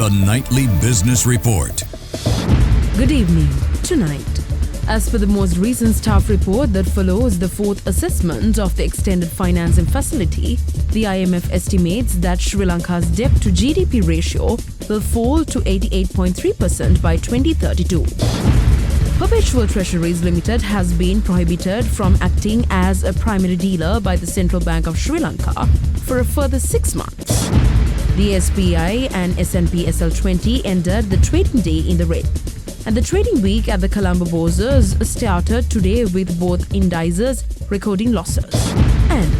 The Nightly Business Report. Good evening. Tonight, as per the most recent staff report that follows the fourth assessment of the extended financing facility, the IMF estimates that Sri Lanka's debt to GDP ratio will fall to 88.3% by 2032. Perpetual Treasuries Limited has been prohibited from acting as a primary dealer by the Central Bank of Sri Lanka for a further 6 months. The ASPI and CBSL 20 ended the trading day in the red. And the trading week at the Colombo bourses started today with both indices recording losses. And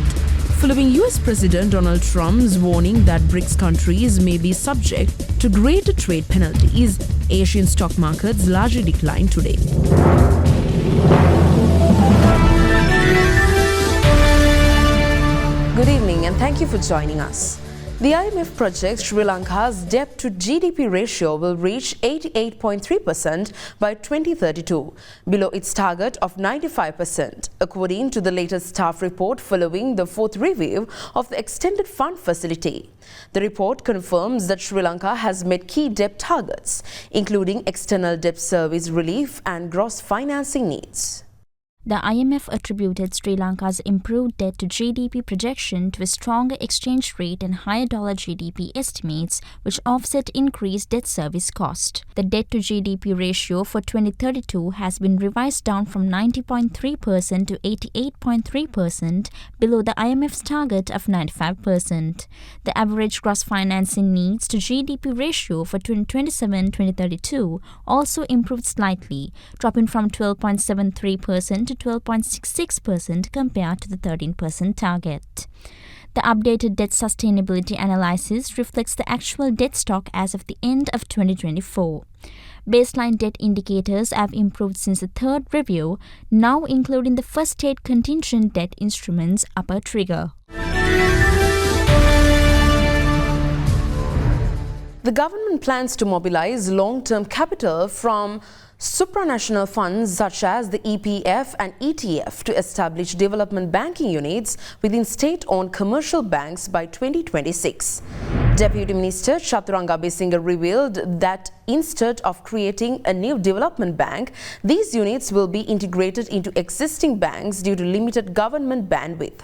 following US President Donald Trump's warning that BRICS countries may be subject to greater trade penalties, Asian stock markets largely declined today. Good evening and thank you for joining us. The IMF projects Sri Lanka's debt to GDP ratio will reach 88.3% by 2032, below its target of 95%, according to the latest staff report following the fourth review of the extended fund facility. The report confirms that Sri Lanka has met key debt targets, including external debt service relief and gross financing needs. The IMF attributed Sri Lanka's improved debt to GDP projection to a stronger exchange rate and higher dollar GDP estimates, which offset increased debt service cost. The debt to GDP ratio for 2032 has been revised down from 90.3% to 88.3%, below the IMF's target of 95%. The average gross financing needs to GDP ratio for 2027-2032 also improved slightly, dropping from 12.73% to 12.66% compared to the 13% target. The updated debt sustainability analysis reflects the actual debt stock as of the end of 2024. Baseline debt indicators have improved since the third review, now including the first state contingent debt instruments upper trigger. The government plans to mobilize long-term capital from supranational funds such as the EPF and ETF to establish development banking units within state-owned commercial banks by 2026. Deputy Minister Chaturanga Besinga revealed that instead of creating a new development bank, these units will be integrated into existing banks due to limited government bandwidth.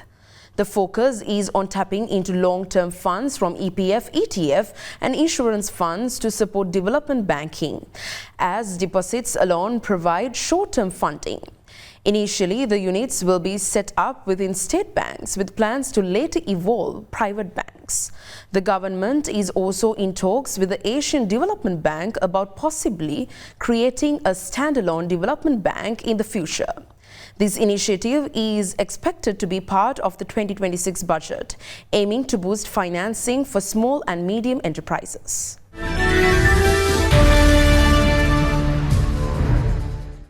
The focus is on tapping into long-term funds from EPF, ETF and insurance funds to support development banking, as deposits alone provide short-term funding. Initially, the units will be set up within state banks with plans to later evolve private banks. The government is also in talks with the Asian Development Bank about possibly creating a standalone development bank in the future. This initiative is expected to be part of the 2026 budget, aiming to boost financing for small and medium enterprises.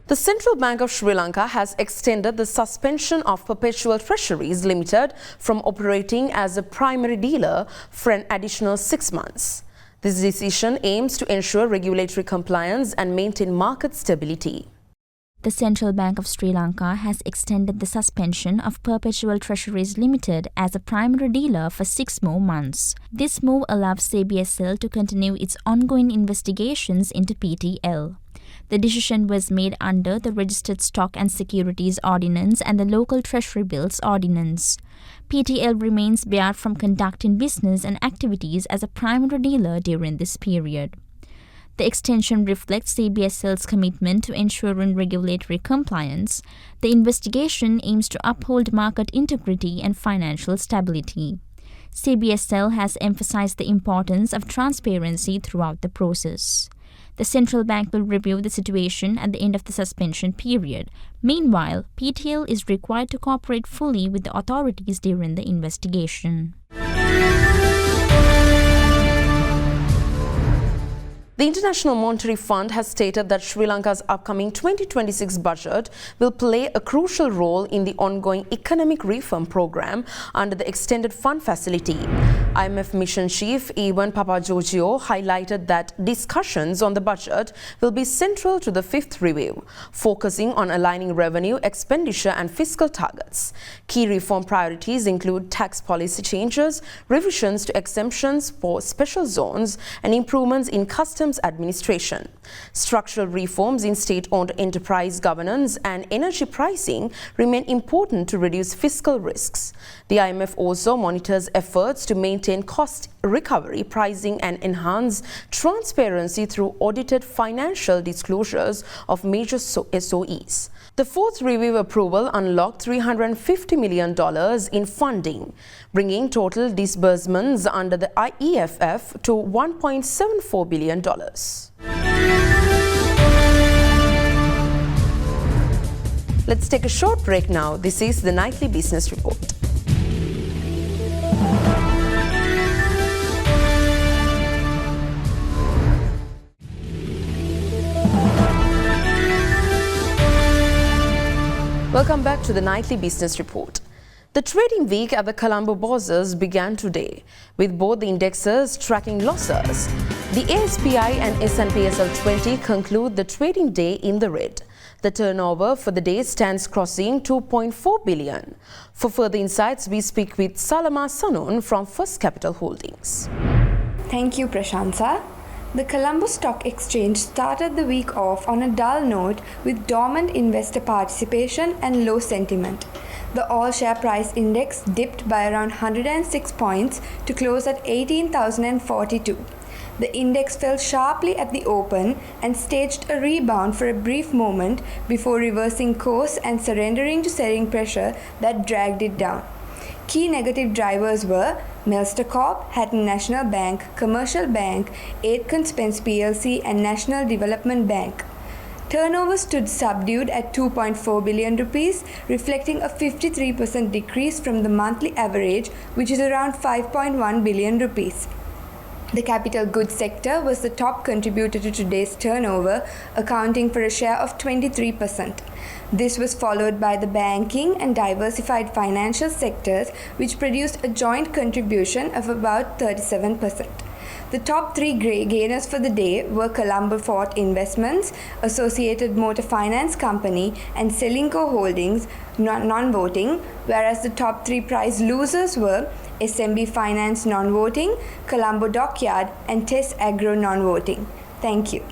The Central Bank of Sri Lanka has extended the suspension of Perpetual Treasuries Limited from operating as a primary dealer for an additional 6 months. This decision aims to ensure regulatory compliance and maintain market stability. The Central Bank of Sri Lanka has extended the suspension of Perpetual Treasuries Limited as a primary dealer for 6 more months. This move allows CBSL to continue its ongoing investigations into PTL. The decision was made under the Registered Stock and Securities Ordinance and the Local Treasury Bills Ordinance. PTL remains barred from conducting business and activities as a primary dealer during this period. The extension reflects CBSL's commitment to ensuring regulatory compliance. The investigation aims to uphold market integrity and financial stability. CBSL has emphasized the importance of transparency throughout the process. The central bank will review the situation at the end of the suspension period. Meanwhile, PTL is required to cooperate fully with the authorities during the investigation. The International Monetary Fund has stated that Sri Lanka's upcoming 2026 budget will play a crucial role in the ongoing economic reform program under the Extended Fund Facility. IMF Mission Chief Ewan Papageorgiou highlighted that discussions on the budget will be central to the fifth review, focusing on aligning revenue, expenditure and fiscal targets. Key reform priorities include tax policy changes, revisions to exemptions for special zones and improvements in customs administration. Structural reforms in state-owned enterprise governance and energy pricing remain important to reduce fiscal risks. The IMF also monitors efforts to maintain cost recovery, pricing and enhance transparency through audited financial disclosures of major SOEs. The fourth review approval unlocked $350 million in funding, bringing total disbursements under the EFF to $1.74 billion. Let's take a short break now. This is the Nightly Business Report. Welcome back to the Nightly Business Report. The trading week at the Colombo bourses began today, with both the indexes tracking losses. The ASPI and SPSL 20 conclude the trading day in the red. The turnover for the day stands crossing 2.4 billion. For further insights, we speak with Salama Sanun from First Capital Holdings. Thank you, Prashansa. The Colombo Stock Exchange started the week off on a dull note with dormant investor participation and low sentiment. The all-share price index dipped by around 106 points to close at 18,042. The index fell sharply at the open and staged a rebound for a brief moment before reversing course and surrendering to selling pressure that dragged it down. Key negative drivers were Melster Corp, Hatton National Bank, Commercial Bank, Aitken Spence plc and National Development Bank. Turnover stood subdued at 2.4 billion rupees, reflecting a 53% decrease from the monthly average, which is around 5.1 billion rupees. The capital goods sector was the top contributor to today's turnover, accounting for a share of 23%. This was followed by the banking and diversified financial sectors, which produced a joint contribution of about 37%. The top three gainers for the day were Colombo Fort Investments, Associated Motor Finance Company and Selinco Holdings, non-voting, whereas the top three prize losers were SMB Finance non-voting, Colombo Dockyard and Tess Agro non-voting. Thank you.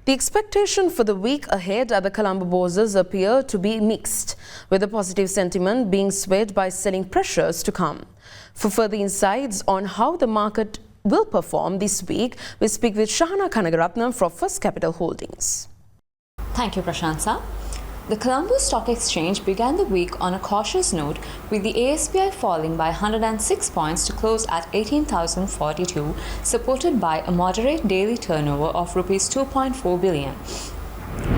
The expectation for the week ahead at the Colombo bourses appear to be mixed, with the positive sentiment being swayed by selling pressures to come. For further insights on how the market will perform this week, we speak with Shahana Kanagaratnam from First Capital Holdings. Thank you, Prashansa. The Colombo Stock Exchange began the week on a cautious note, with the ASPI falling by 106 points to close at 18,042, supported by a moderate daily turnover of Rs 2.4 billion.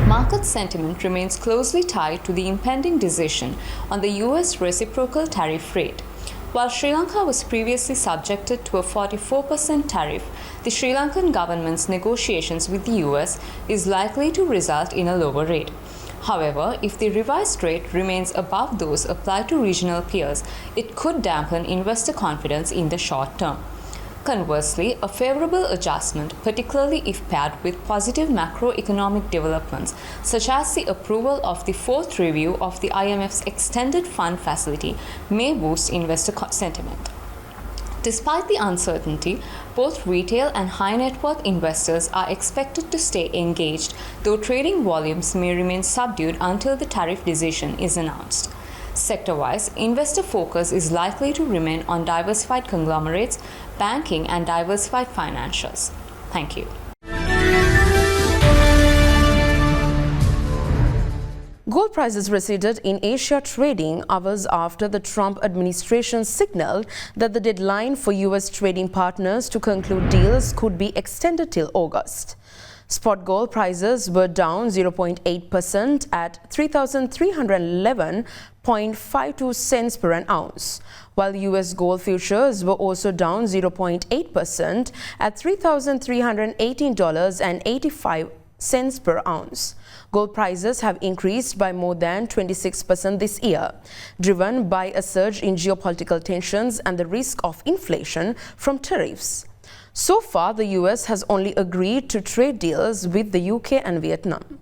Market sentiment remains closely tied to the impending decision on the US reciprocal tariff rate. While Sri Lanka was previously subjected to a 44% tariff, the Sri Lankan government's negotiations with the US is likely to result in a lower rate. However, if the revised rate remains above those applied to regional peers, it could dampen investor confidence in the short term. Conversely, a favorable adjustment, particularly if paired with positive macroeconomic developments, such as the approval of the fourth review of the IMF's extended fund facility, may boost investor sentiment. Despite the uncertainty, both retail and high net worth investors are expected to stay engaged, though trading volumes may remain subdued until the tariff decision is announced. Sector-wise, investor focus is likely to remain on diversified conglomerates, banking and diversified financials. Thank you. Gold prices receded in Asia trading hours after the Trump administration signaled that the deadline for US trading partners to conclude deals could be extended till August. Spot gold prices were down 0.8% at 3,311.52 cents per an ounce, while US gold futures were also down 0.8% at $3,318.85 cents per ounce. Gold prices have increased by more than 26% this year, driven by a surge in geopolitical tensions and the risk of inflation from tariffs. So far, the US has only agreed to trade deals with the UK and Vietnam.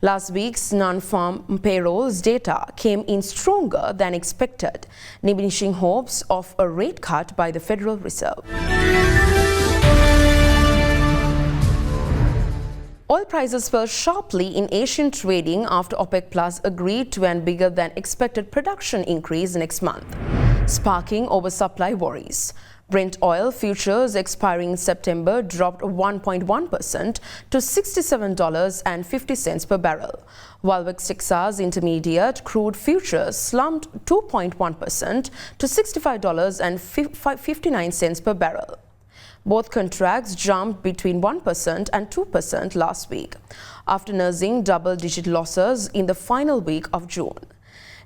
Last week's non-farm payrolls data came in stronger than expected, diminishing hopes of a rate cut by the Federal Reserve. Oil prices fell sharply in Asian trading after OPEC Plus agreed to an bigger than expected production increase next month, sparking oversupply worries. Brent oil futures expiring in September dropped 1.1% to $67.50 per barrel, while West Texas Intermediate crude futures slumped 2.1% to $65.59 per barrel. Both contracts jumped between 1% and 2% last week, after nursing double-digit losses in the final week of June.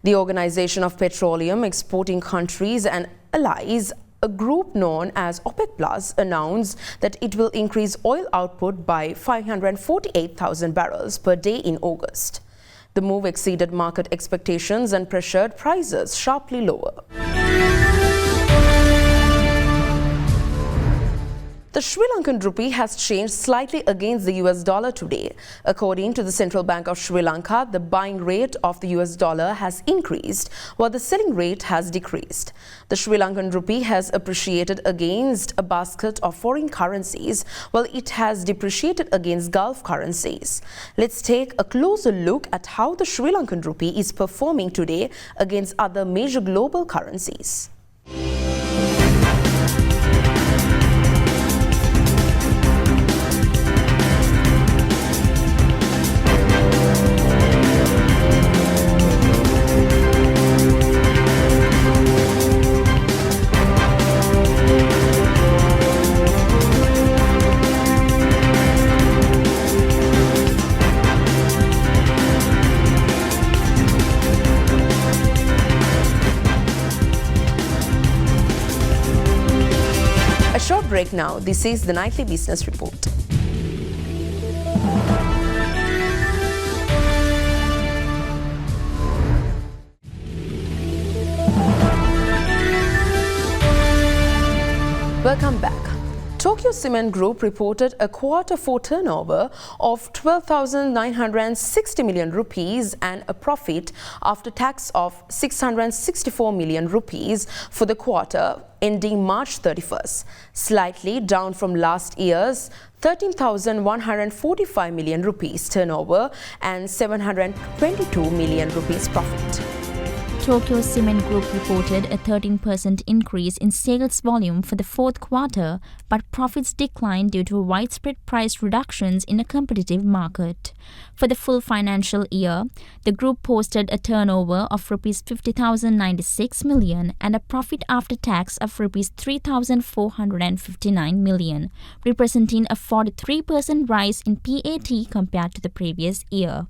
The Organization of Petroleum Exporting Countries and Allies, a group known as OPEC Plus, announced that it will increase oil output by 548,000 barrels per day in August. The move exceeded market expectations and pressured prices sharply lower. The Sri Lankan rupee has changed slightly against the US dollar today. According to the Central Bank of Sri Lanka, the buying rate of the US dollar has increased while the selling rate has decreased. The Sri Lankan rupee has appreciated against a basket of foreign currencies while it has depreciated against Gulf currencies. Let's take a closer look at how the Sri Lankan rupee is performing today against other major global currencies. Short break now. This is the Nightly Business Report. Welcome back. Tokyo Cement Group reported a Q4 turnover of 12,960 million rupees and a profit after tax of 664 million rupees for the quarter ending March 31st, slightly down from last year's 13,145 million rupees turnover and 722 million rupees profit. Tokyo Cement Group reported a 13% increase in sales volume for the fourth quarter, but profits declined due to widespread price reductions in a competitive market. For the full financial year, the group posted a turnover of Rs 50,096 million and a profit after tax of Rs 3,459 million, representing a 43% rise in PAT compared to the previous year.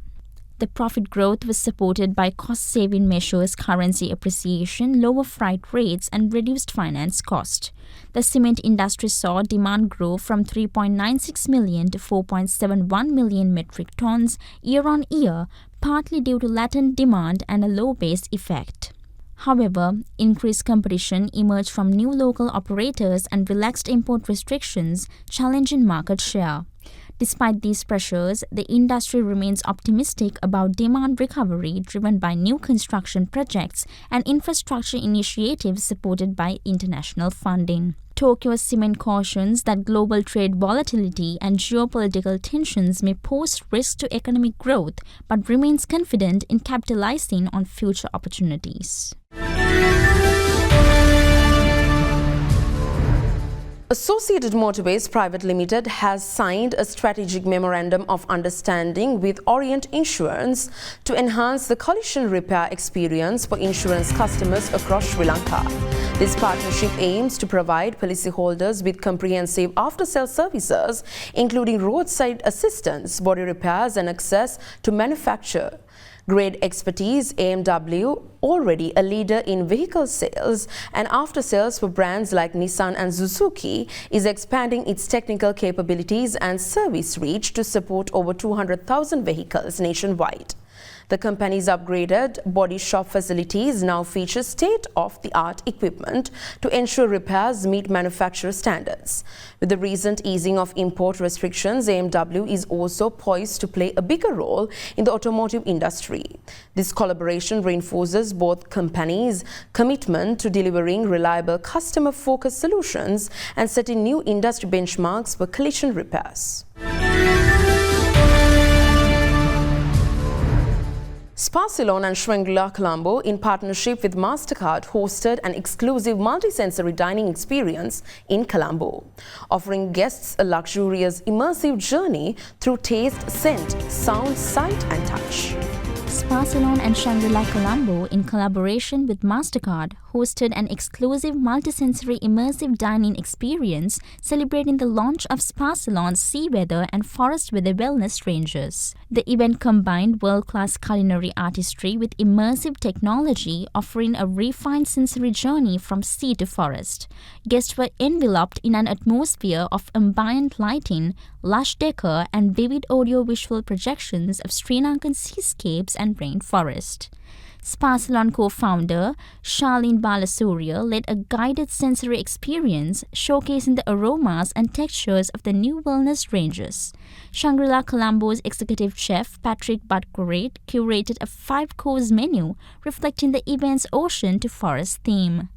The profit growth was supported by cost-saving measures, currency appreciation, lower freight rates, and reduced finance cost. The cement industry saw demand grow from 3.96 million to 4.71 million metric tons year-on-year, partly due to latent demand and a low base effect. However, increased competition emerged from new local operators and relaxed import restrictions, challenging market share. Despite these pressures, the industry remains optimistic about demand recovery driven by new construction projects and infrastructure initiatives supported by international funding. Tokyo Cement cautions that global trade volatility and geopolitical tensions may pose risks to economic growth, but remains confident in capitalizing on future opportunities. Associated Motorways Private Limited has signed a strategic memorandum of understanding with Orient Insurance to enhance the collision repair experience for insurance customers across Sri Lanka. This partnership aims to provide policyholders with comprehensive after-sales services, including roadside assistance, body repairs, and access to manufacture Great expertise, AMW, already a leader in vehicle sales and after-sales for brands like Nissan and Suzuki, is expanding its technical capabilities and service reach to support over 200,000 vehicles nationwide. The company's upgraded body shop facilities now feature state-of-the-art equipment to ensure repairs meet manufacturer standards. With the recent easing of import restrictions, AMW is also poised to play a bigger role in the automotive industry. This collaboration reinforces both companies' commitment to delivering reliable customer-focused solutions and setting new industry benchmarks for collision repairs. Spa Ceylon and Shangri-La Colombo, in partnership with MasterCard, hosted an exclusive multi-sensory dining experience in Colombo, offering guests a luxurious, immersive journey through taste, scent, sound, sight and touch. Spa Ceylon and Shangri-La Colombo, in collaboration with MasterCard, hosted an exclusive multisensory immersive dining experience celebrating the launch of Spa Ceylon's sea weather and forest weather wellness ranges. The event combined world-class culinary artistry with immersive technology, offering a refined sensory journey from sea to forest. Guests were enveloped in an atmosphere of ambient lighting, lush decor and vivid audio-visual projections of Sri Lankan seascapes and rainforest. Spa Ceylon co-founder Charlene Balasurya led a guided sensory experience showcasing the aromas and textures of the new wellness ranges. Shangri-La Colombo's executive chef Patrick Butkerate curated a 5-course menu reflecting the event's ocean to forest theme.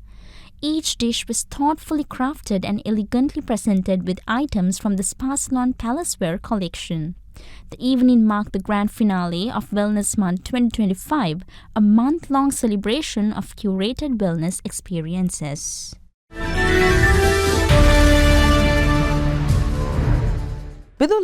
Each dish was thoughtfully crafted and elegantly presented with items from the Spa Ceylon Palaceware collection. The evening marked the grand finale of Wellness Month 2025, a month-long celebration of curated wellness experiences.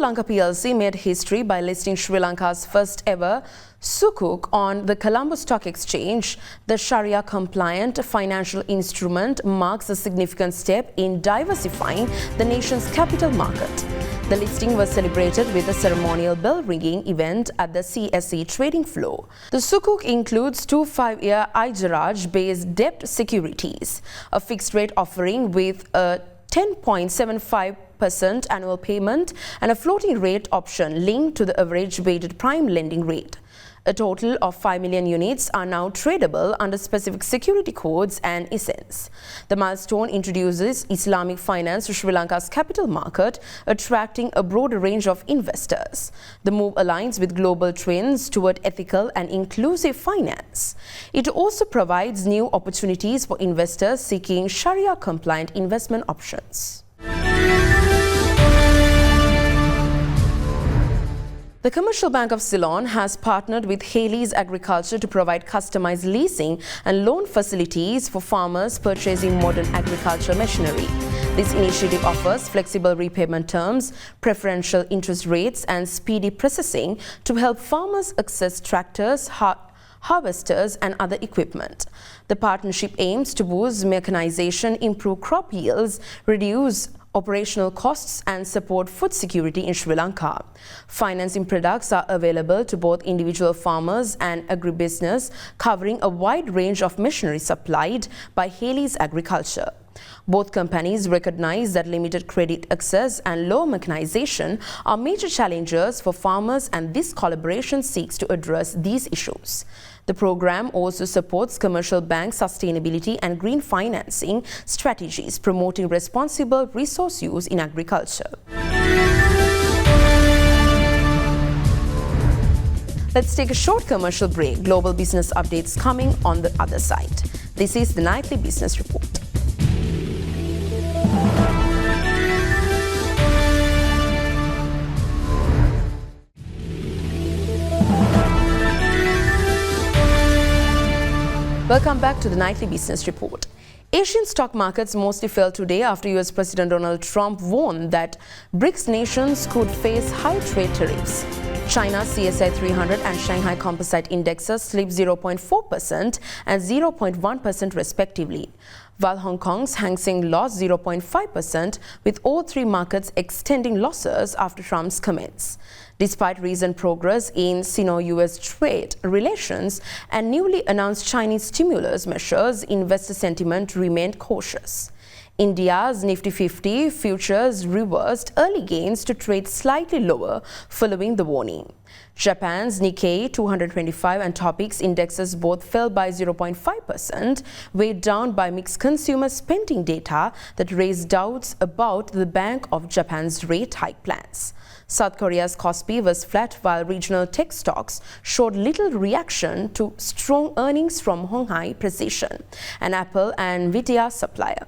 Lanka PLC made history by listing Sri Lanka's first ever sukuk on the Colombo Stock Exchange. The Sharia-compliant financial instrument marks a significant step in diversifying the nation's capital market. The listing was celebrated with a ceremonial bell-ringing event at the CSE trading floor. The sukuk includes 2 5-year IJRAJ-based debt securities, a fixed-rate offering with a 10.75% annual payment and a floating rate option linked to the average weighted prime lending rate. A total of 5 million units are now tradable under specific security codes and essence. The milestone introduces Islamic finance to Sri Lanka's capital market, attracting a broader range of investors. The move aligns with global trends toward ethical and inclusive finance. It also provides new opportunities for investors seeking Sharia-compliant investment options. The Commercial Bank of Ceylon has partnered with Haley's Agriculture to provide customized leasing and loan facilities for farmers purchasing modern agricultural machinery. This initiative offers flexible repayment terms, preferential interest rates and speedy processing to help farmers access tractors, harvesters and other equipment. The partnership aims to boost mechanization, improve crop yields, reduce operational costs and support food security in Sri Lanka. Financing products are available to both individual farmers and agribusiness, covering a wide range of machinery supplied by Haley's Agriculture. Both companies recognize that limited credit access and low mechanization are major challenges for farmers, and this collaboration seeks to address these issues. The program also supports commercial bank sustainability and green financing strategies, promoting responsible resource use in agriculture. Let's take a short commercial break. Global business updates coming on the other side. This is the Nightly Business Report. Welcome back to the Nightly Business Report. Asian stock markets mostly fell today after US President Donald Trump warned that BRICS nations could face high trade tariffs. China's CSI 300 and Shanghai Composite indexes slipped 0.4% and 0.1% respectively, while Hong Kong's Hang Seng lost 0.5%, with all three markets extending losses after Trump's comments. Despite recent progress in Sino-US trade relations and newly announced Chinese stimulus measures, investor sentiment remained cautious. India's Nifty 50 futures reversed early gains to trade slightly lower following the warning. Japan's Nikkei 225 and Topix indexes both fell by 0.5%, weighed down by mixed consumer spending data that raised doubts about the Bank of Japan's rate hike plans. South Korea's Kospi was flat, while regional tech stocks showed little reaction to strong earnings from Honghai Precision, an Apple and Nvidia supplier.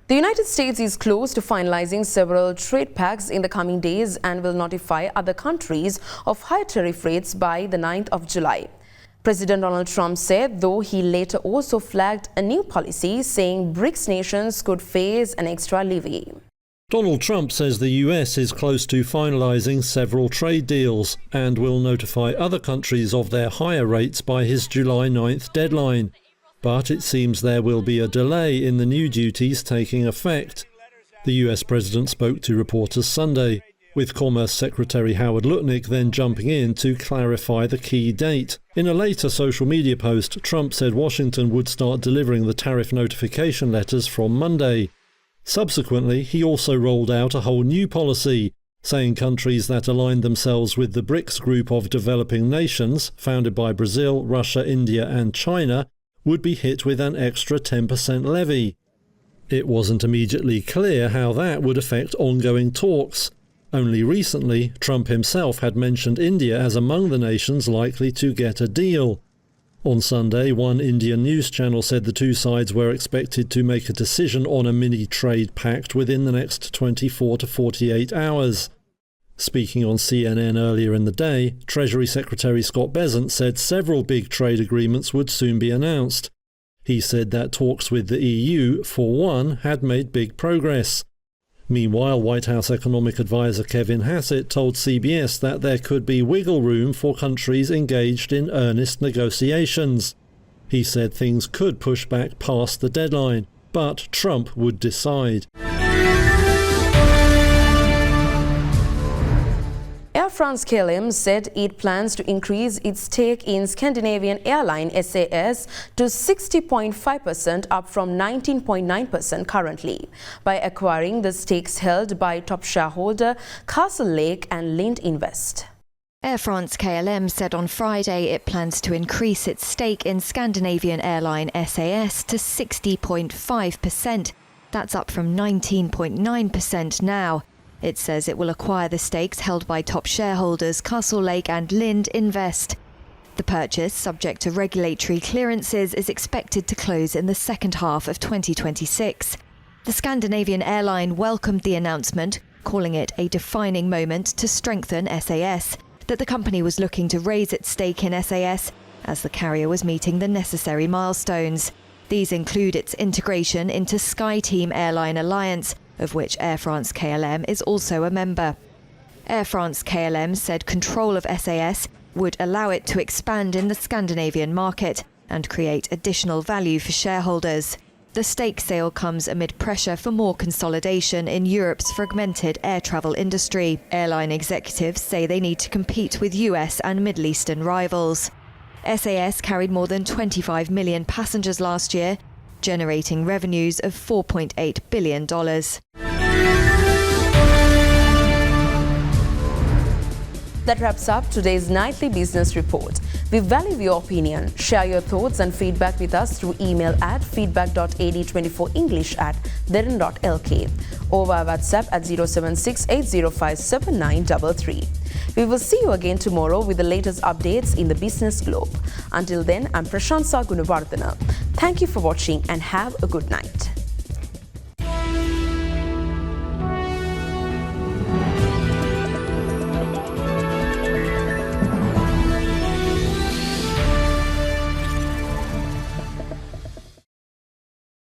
The United States is close to finalizing several trade pacts in the coming days and will notify other countries of higher tariff rates by the 9th of July. President Donald Trump said, though he later also flagged a new policy, saying BRICS nations could face an extra levy. Donald Trump says the US is close to finalizing several trade deals and will notify other countries of their higher rates by his July 9th deadline. But it seems there will be a delay in the new duties taking effect. The US president spoke to reporters Sunday, with Commerce Secretary Howard Lutnick then jumping in to clarify the key date. In a later social media post, Trump said Washington would start delivering the tariff notification letters from Monday. Subsequently, he also rolled out a whole new policy, saying countries that aligned themselves with the BRICS group of developing nations, founded by Brazil, Russia, India and China, would be hit with an extra 10% levy. It wasn't immediately clear how that would affect ongoing talks. Only recently, Trump himself had mentioned India as among the nations likely to get a deal. On Sunday, one Indian news channel said the two sides were expected to make a decision on a mini-trade pact within the next 24 to 48 hours. Speaking on CNN earlier in the day, Treasury Secretary Scott Bessent said several big trade agreements would soon be announced. He said that talks with the EU, for one, had made big progress. Meanwhile, White House economic advisor Kevin Hassett told CBS that there could be wiggle room for countries engaged in earnest negotiations. He said things could push back past the deadline, but Trump would decide. Air France-KLM said it plans to increase its stake in Scandinavian airline SAS to 60.5%, up from 19.9% currently, by acquiring the stakes held by top shareholder Castlelake and Lind Invest. Air France-KLM said on Friday it plans to increase its stake in Scandinavian airline SAS to 60.5%. That's up from 19.9% now. It says it will acquire the stakes held by top shareholders Castlelake and Lind Invest. The purchase, subject to regulatory clearances, is expected to close in the second half of 2026. The Scandinavian airline welcomed the announcement, calling it a defining moment to strengthen SAS, that the company was looking to raise its stake in SAS as the carrier was meeting the necessary milestones. These include its integration into SkyTeam Airline Alliance, of which Air France-KLM is also a member. Air France-KLM said control of SAS would allow it to expand in the Scandinavian market and create additional value for shareholders. The stake sale comes amid pressure for more consolidation in Europe's fragmented air travel industry. Airline executives say they need to compete with US and Middle Eastern rivals. SAS carried more than 25 million passengers last year, generating revenues of $4.8 billion. That wraps up today's nightly business report. We value your opinion. Share your thoughts and feedback with us through email at feedback.ad24english@derana.lk or via WhatsApp at 076805793. We will see you again tomorrow with the latest updates in the business globe. Until then, I'm Prashansa Gunawardana. Thank you for watching and have a good night.